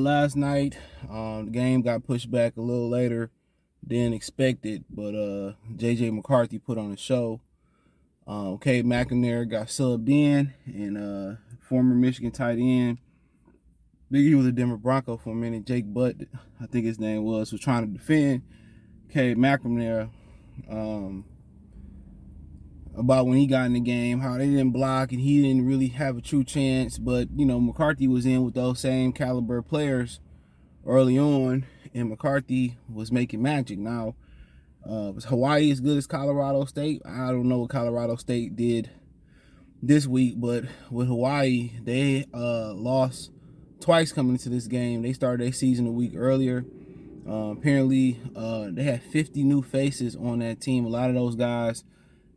last night. The game got pushed back a little later than expected, but JJ McCarthy put on a show. Cade McNamara got subbed in, and former Michigan tight end, he was a Denver Bronco for a minute. Jake Butt, I think his name was trying to defend Cade McNamara about when he got in the game, how they didn't block and he didn't really have a true chance. But, McCarthy was in with those same caliber players early on, and McCarthy was making magic. Now, was Hawaii as good as Colorado State? I don't know what Colorado State did this week, but with Hawaii, they lost twice coming into this game. They started their season a week earlier. Apparently, they had 50 new faces on that team. A lot of those guys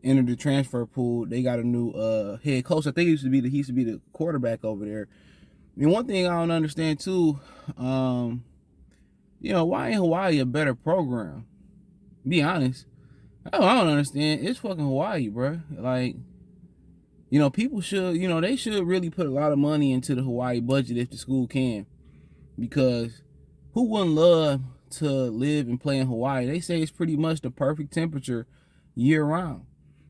entered the transfer pool. They got a new head coach. I think he used to be the quarterback over there. And one thing I don't understand too, why ain't Hawaii a better program? Be honest, I don't understand. It's fucking Hawaii, bro. Like, people should, they should really put a lot of money into the Hawaii budget if the school can, because who wouldn't love to live and play in Hawaii? They say it's pretty much the perfect temperature year round.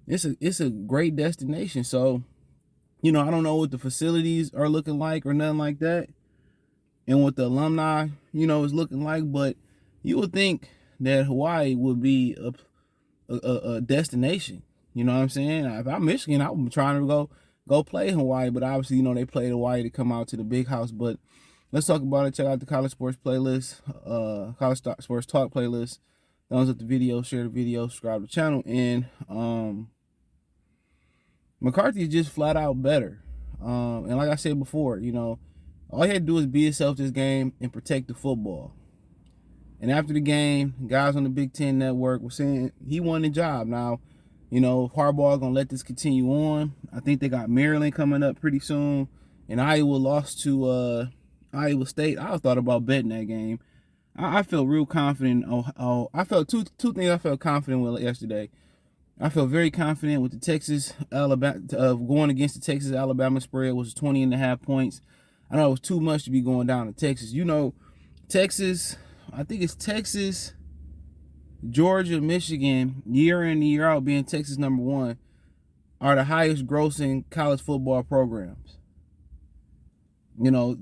It's a great destination. So, I don't know what the facilities are looking like or nothing like that, and what the alumni, is looking like, but you would think that Hawaii would be a destination. You know what I'm saying? If I'm Michigan, I'm trying to go play in Hawaii, but obviously, they played Hawaii to come out to the big house. But let's talk about it. Check out the College Sports playlist, College Sports Talk playlist. Thumbs up the video, share the video, subscribe to the channel, and McCarthy is just flat out better. And like I said before, all he had to do is be himself this game and protect the football. And after the game, guys on the Big Ten Network were saying he won the job. Now, Harbaugh gonna let this continue on. I think they got Maryland coming up pretty soon, and Iowa lost to Iowa State. I thought about betting that game. I felt real confident. I felt two things I felt confident with yesterday. I felt very confident with the Texas-Alabama going against the Texas-Alabama spread, was 20.5 points. I know it was too much to be going down to Texas. Texas, I think it's Texas, Georgia, Michigan, year in and year out being Texas #1, are the highest grossing college football programs.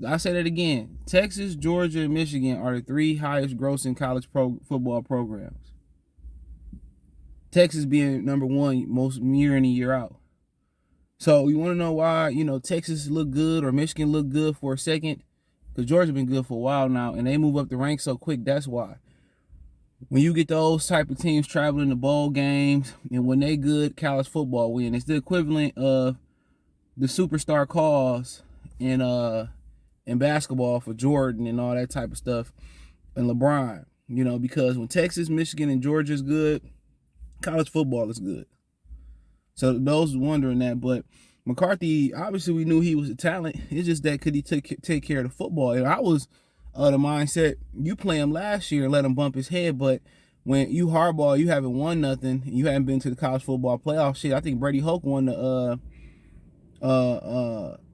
I say that again. Texas, Georgia, and Michigan are the 3 highest grossing college football programs. Texas being #1 most year in and year out. So you want to know why, Texas look good or Michigan look good for a second? Because Georgia been good for a while now, and they move up the ranks so quick. That's why. When you get those type of teams traveling to bowl games, and when they good, college football win. It's the equivalent of the superstar cause in basketball for Jordan and all that type of stuff, and LeBron. Because when Texas, Michigan, and Georgia is good, college football is good. So those wondering that, but McCarthy, obviously we knew he was a talent. It's just that could he take care of the football? And I was the mindset, you play him last year and let him bump his head, but when you hardball, you haven't won nothing. You haven't been to the college football playoff shit. I think Brady Hoke won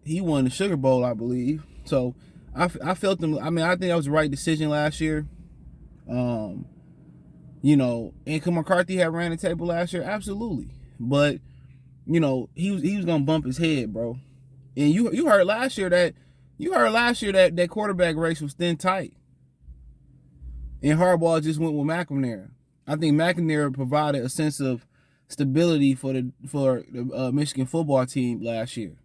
he won the Sugar Bowl, I believe. So I felt him. I think that was the right decision last year. And could McCarthy have ran the table last year? Absolutely. But, he was gonna bump his head, bro. And you heard last year that quarterback race was thin tight. And Harbaugh just went with McNamara. I think McNamara provided a sense of stability for the Michigan football team last year.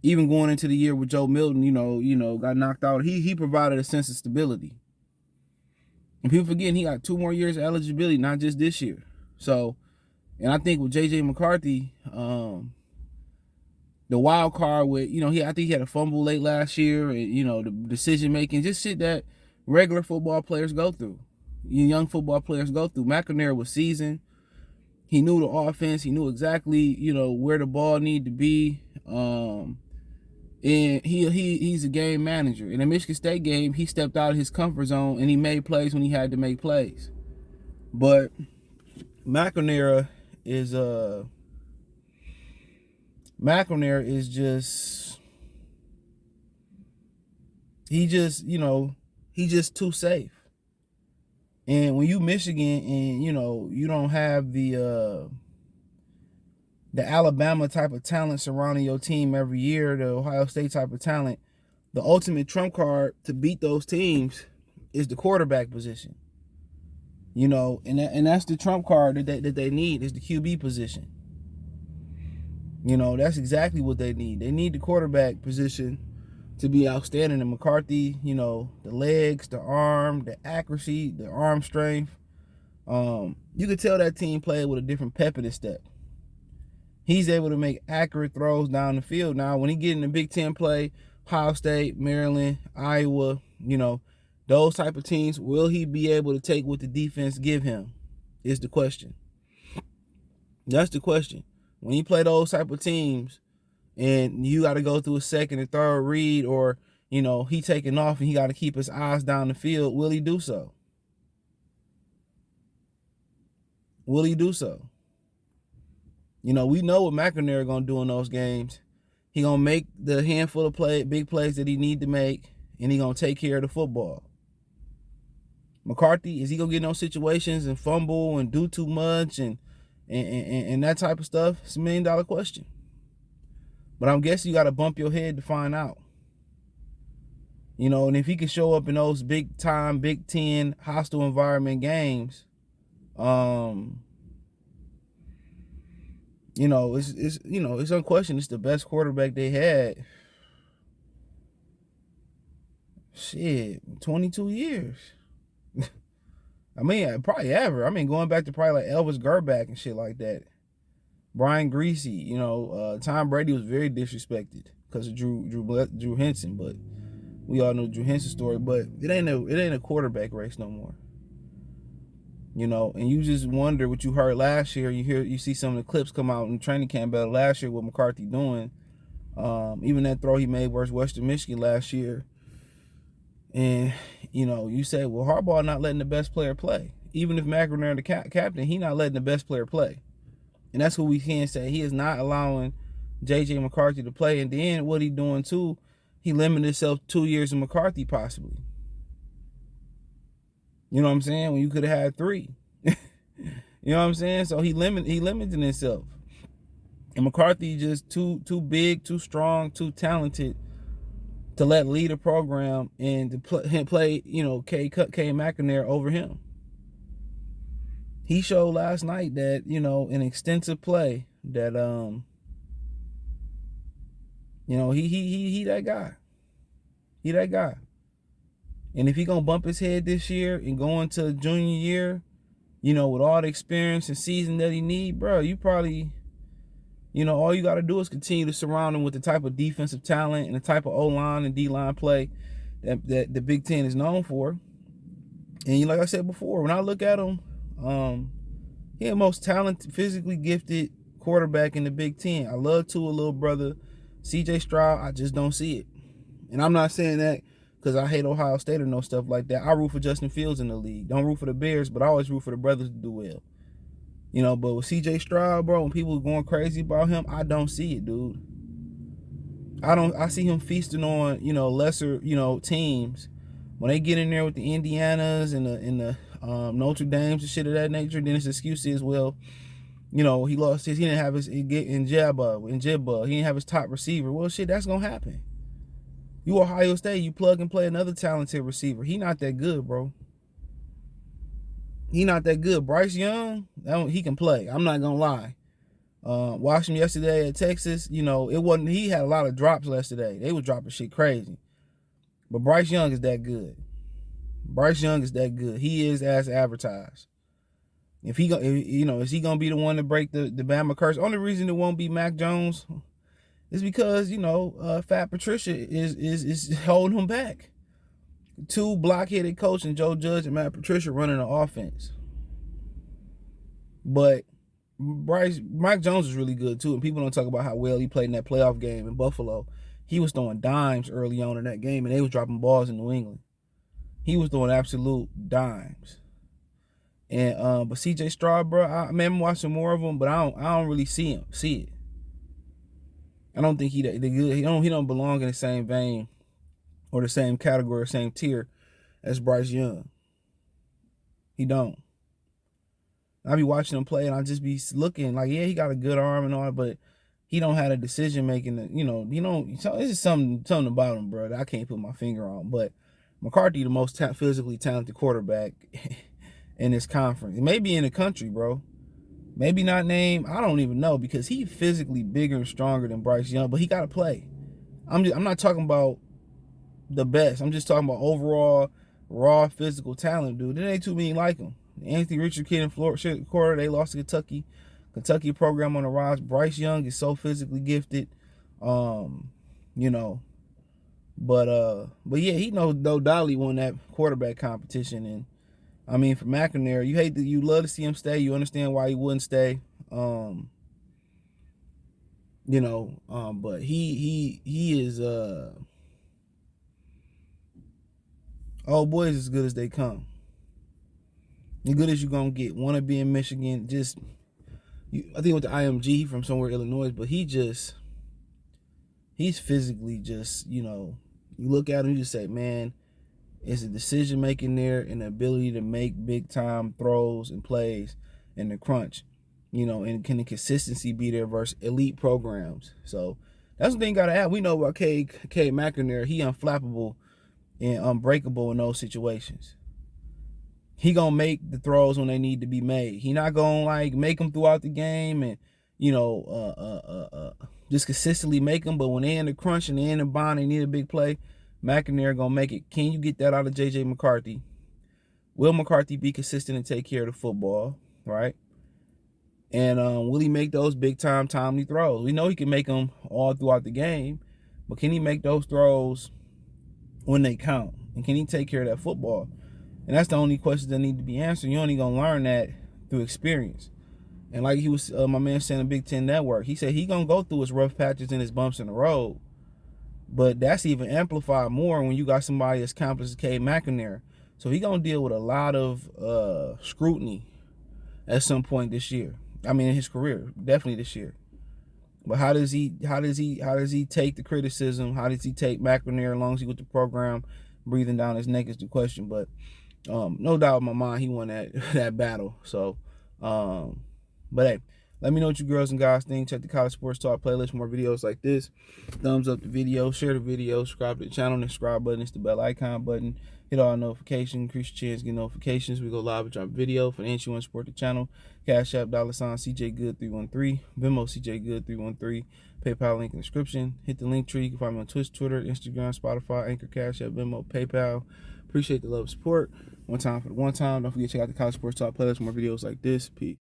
Even going into the year with Joe Milton, got knocked out. He provided a sense of stability. And people forgetting he got 2 more years of eligibility, not just this year. So, and I think with JJ McCarthy, the wild card with, I think he had a fumble late last year, and, the decision making, just shit that regular football players go through. Young football players go through. McNamara was seasoned. He knew the offense. He knew exactly, where the ball needed to be. And he's a game manager. In the Michigan State game, he stepped out of his comfort zone and he made plays when he had to make plays. But McNamara is just He just, he just too safe. And when you Michigan and you don't have the Alabama type of talent surrounding your team every year, the Ohio State type of talent, the ultimate trump card to beat those teams is the quarterback position. And that's the trump card that they need is the QB position. That's exactly what they need. They need the quarterback position to be outstanding. And McCarthy, the legs, the arm, the accuracy, the arm strength. You could tell that team played with a different pep in his step. He's able to make accurate throws down the field. Now, when he get in the Big Ten play, Ohio State, Maryland, Iowa, those type of teams, will he be able to take what the defense give him is the question. That's the question. When you play those type of teams and you got to go through a second and third read, or, he taking off and he got to keep his eyes down the field, will he do so? Will he do so? We know what McNamara going to do in those games. He going to make the handful of big plays that he need to make, and he going to take care of the football. McCarthy, is he going to get in those situations and fumble and do too much and that type of stuff? It's $1 million question. But I'm guessing you got to bump your head to find out. And if he can show up in those big time, Big Ten, hostile environment games, it's unquestioned. It's the best quarterback they had. 22 years. I mean, probably ever. I mean, going back to probably like Elvis Gerback and shit like that. Brian Greasy, Tom Brady was very disrespected because of Drew Henson, but we all know Drew Henson's story. But it ain't a quarterback race no more. And you just wonder what you heard last year. You see some of the clips come out in training camp about last year, what McCarthy doing. Even that throw he made versus Western Michigan last year. And, you say, well, Harbaugh not letting the best player play. Even if McNamara the captain, he not letting the best player play. And that's what we can say. He is not allowing J.J. McCarthy to play. And then what he doing, too, he limited himself 2 years of McCarthy, possibly. You know what I'm saying? When you could have had 3. You know what I'm saying? So he limited himself. And McCarthy just too big, too strong, too talented to let lead a program and to play Cade McNamara over him. He showed last night that, an extensive play that he that guy. He that guy. And if he gonna bump his head this year and go into junior year, with all the experience and season that he need, bro, you probably, all you got to do is continue to surround him with the type of defensive talent and the type of O-line and D-line play that the Big Ten is known for. And like I said before, when I look at him, he's the most talented, physically gifted quarterback in the Big Ten. I love Tua, little brother. C.J. Stroud, I just don't see it. And I'm not saying that because I hate Ohio State or no stuff like that. I root for Justin Fields in the league. Don't root for the Bears, but I always root for the brothers to do well. But with C.J. Stroud, bro, when people are going crazy about him, I don't see it, dude. I see him feasting on, lesser, teams. When they get in there with the Indianas and the Notre Dames and shit of that nature, then his excuse is, well, he didn't have his in Jibba. He didn't have his top receiver. Well, shit, that's gonna happen. You Ohio State, you plug and play another talented receiver. He not that good, bro. He not that good. Bryce Young, he can play. I'm not gonna lie. Watched him yesterday at Texas. It wasn't. He had a lot of drops yesterday. They was dropping shit crazy. But Bryce Young is that good. Bryce Young is that good. He is as advertised. Is he gonna be the one to break the Bama curse? Only reason it won't be Mac Jones is because Fat Patricia is holding him back. 2 blockheaded coach and Joe Judge and Matt Patricia running the offense. But Mike Jones is really good too, and people don't talk about how well he played in that playoff game in Buffalo. He was throwing dimes early on in that game, and they was dropping balls in New England. He was throwing absolute dimes. And but C.J. Stroud, bro, I'm watching more of him, but I don't really see it. I don't think he that good. He don't belong in the same vein or the same category, same tier as Bryce Young. He don't. I be watching him play, and I just be looking like, yeah, he got a good arm and all, but he don't have a decision making. So it's just something about him, bro, that I can't put my finger on. But McCarthy, the most physically talented quarterback in this conference, maybe in the country, bro. Maybe not named. I don't even know, because he physically bigger and stronger than Bryce Young, but he got to play. I'm not talking about the best. I'm just talking about overall raw physical talent, dude. There ain't too many like him. Anthony Richard kid in Florida quarter, they lost to Kentucky. Kentucky program on the rise. Bryce Young is so physically gifted. You know, but yeah, he no Dolly won that quarterback competition. And I mean, for McNamara, you love to see him stay. You understand why he wouldn't stay. But he is old boys as good as they come. As good as you gonna get. Wanna be in Michigan? I think with the IMG from somewhere Illinois, but he's physically just, you look at him, you just say, man, it's a decision making there and the ability to make big time throws and plays in the crunch, and can the consistency be there versus elite programs? So that's the thing gotta have. We know about Cade McNamara. He unflappable and unbreakable in those situations. He gonna make the throws when they need to be made. He not gonna like make them throughout the game and just consistently make them. But when they in the crunch and they in the bind, they need a big play. McNamara gonna make it. Can you get that out of JJ McCarthy? Will McCarthy be consistent and take care of the football, right? And will he make those big time timely throws? We know he can make them all throughout the game, but can he make those throws when they count? And can he take care of that football? And that's the only questions that need to be answered. You're only going to learn that through experience. And like he was, my man saying, the Big Ten Network, he said he going to go through his rough patches and his bumps in the road. But that's even amplified more when you got somebody as accomplished as Cade McNamara. So he going to deal with a lot of scrutiny at some point this year. I mean, in his career, definitely this year. But how does he take the criticism? How does he take McNamara as long as he with the program breathing down his neck is the question. But no doubt in my mind, he won that battle. So, but hey, let me know what you girls and guys think. Check the College Sports Talk playlist for more videos like this. Thumbs up the video, share the video, subscribe to the channel. The subscribe button is the bell icon button. Hit all notifications, increase your chance to get notifications. We go live and drop video. For the you want to support the channel, Cash App, $, CJ Good 313, Venmo CJ Good 313, PayPal link in the description. Hit the link tree. You can find me on Twitch, Twitter, Instagram, Spotify, Anchor, Cash App, Venmo, PayPal. Appreciate the love and support. One time for the one time. Don't forget to check out the College Sports Talk playlist for more videos like this. Peace.